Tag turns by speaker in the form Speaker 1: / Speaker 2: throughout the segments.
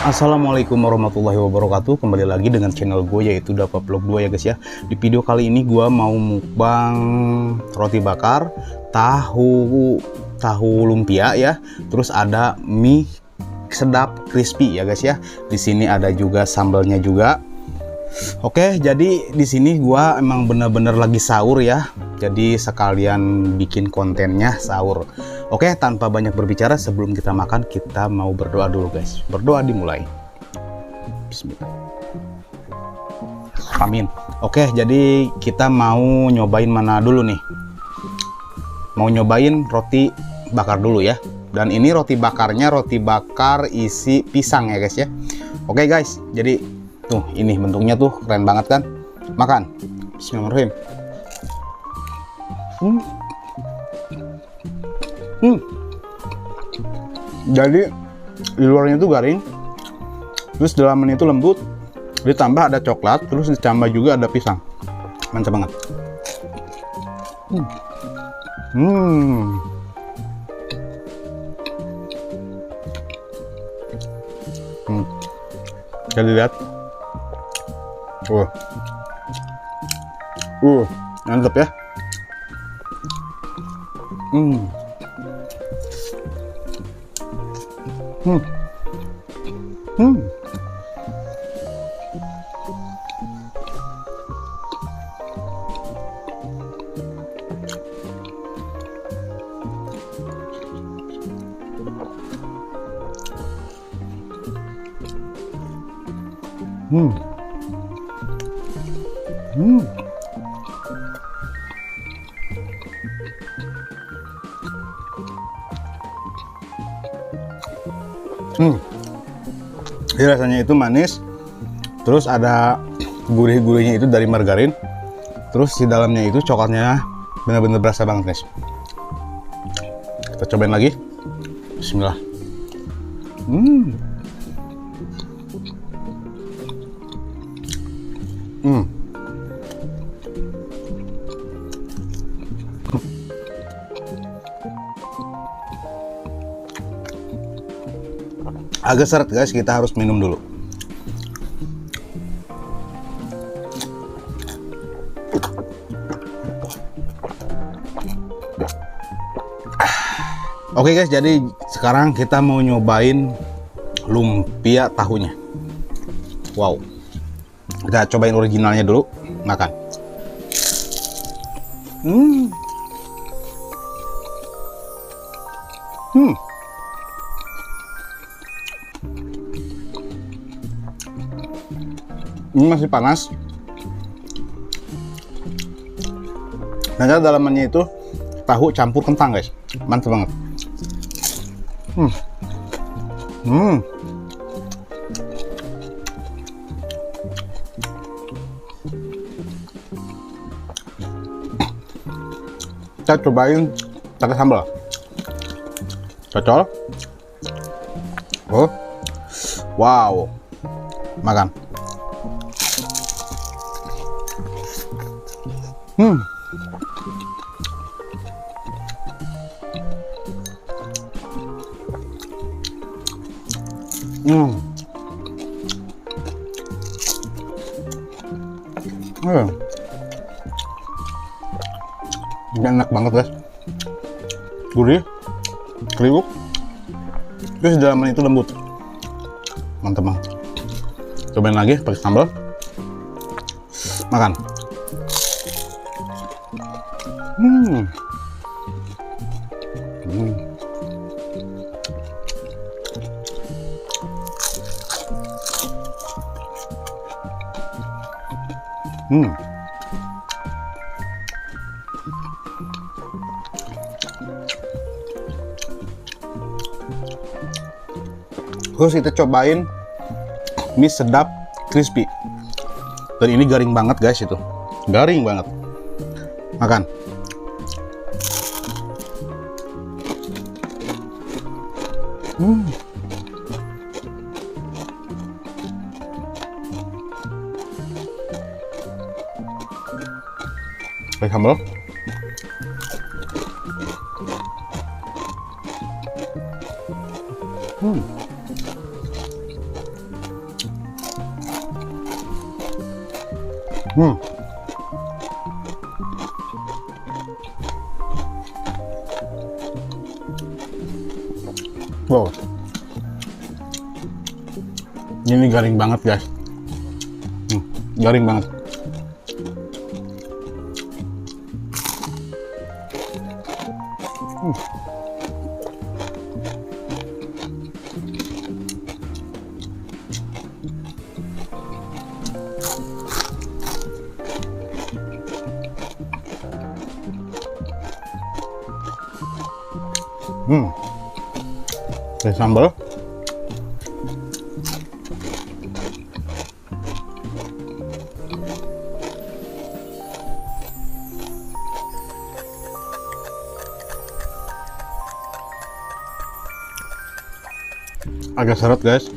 Speaker 1: Assalamualaikum warahmatullahi wabarakatuh. Kembali lagi dengan channel gue, yaitu Dapa Vlog 2 ya guys ya. Di video kali ini gue mau mukbang roti bakar, tahu lumpia ya. Terus ada mie sedap crispy ya guys ya. Di sini ada juga sambalnya juga. Oke, jadi di sini gue emang bener-bener lagi sahur ya. Jadi sekalian bikin kontennya sahur. Oke, tanpa banyak berbicara, sebelum kita makan, kita mau berdoa dulu guys. Berdoa dimulai. Bismillah. Amin. Oke, jadi kita mau nyobain mana dulu nih? Mau nyobain roti bakar dulu ya. Dan ini roti bakarnya roti bakar isi pisang ya guys ya. Oke guys, jadi tuh ini bentuknya tuh keren banget kan? Makan. Bismillahirrahmanirrahim. Jadi di luarnya itu garing, terus dalamnya itu lembut, ditambah ada coklat, terus ditambah juga ada pisang. Mantap banget. Jadi lihat, mantap ya. Jadi rasanya itu manis, terus ada gurih-gurihnya itu dari margarin, terus di dalamnya itu coklatnya benar-benar berasa banget guys. Kita cobain lagi. Bismillah. Agak seret guys, kita harus minum dulu. Oke guys, jadi sekarang kita mau nyobain lumpia tahunya. Wow, kita cobain originalnya dulu. Makan. Ini masih panas. Nah, dalamannya itu tahu campur kentang guys. Mantap banget. Kita cobain pakai sambal. Cocol. Wow. Makan. Ini enak banget guys, gurih, kriuk, terus di dalamnya itu lembut, mantap banget. Cobain lagi pakai sambal, makan. Terus kita cobain mie sedap crispy. Dan ini garing banget guys, itu garing banget. Makan. Pakai sambal. Wow, ini garing banget guys. Garing banget. Oke, sambal. Agak seret guys.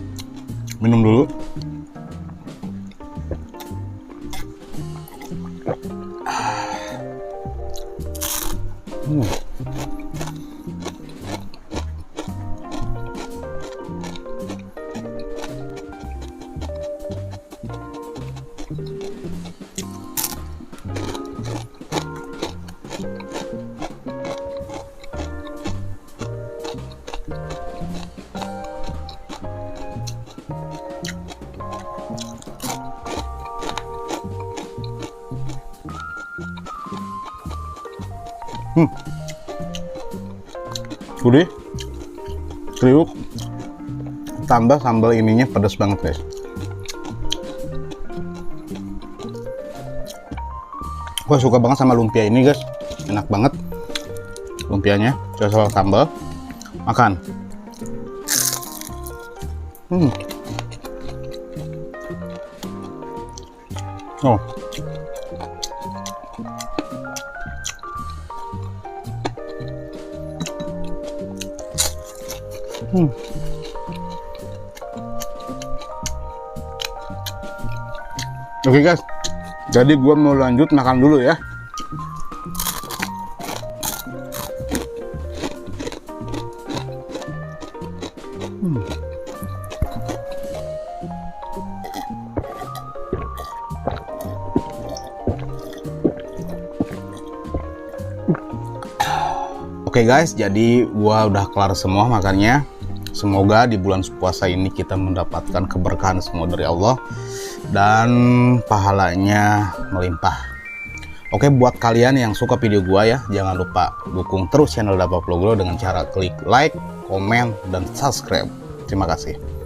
Speaker 1: Minum dulu. Gurih, kriuk, tambah sambal ininya pedas banget guys. Gue suka banget sama lumpia ini guys, enak banget lumpianya. Coba sambal, makan. Oh. Oke guys, jadi gua mau lanjut makan dulu ya. Oke guys, jadi gua udah kelar semua makannya. Semoga di bulan puasa ini kita mendapatkan keberkahan semua dari Allah dan pahalanya melimpah. Oke, buat kalian yang suka video gua ya, jangan lupa dukung terus channel Dapa Vlogro dengan cara klik like, komen, dan subscribe. Terima kasih.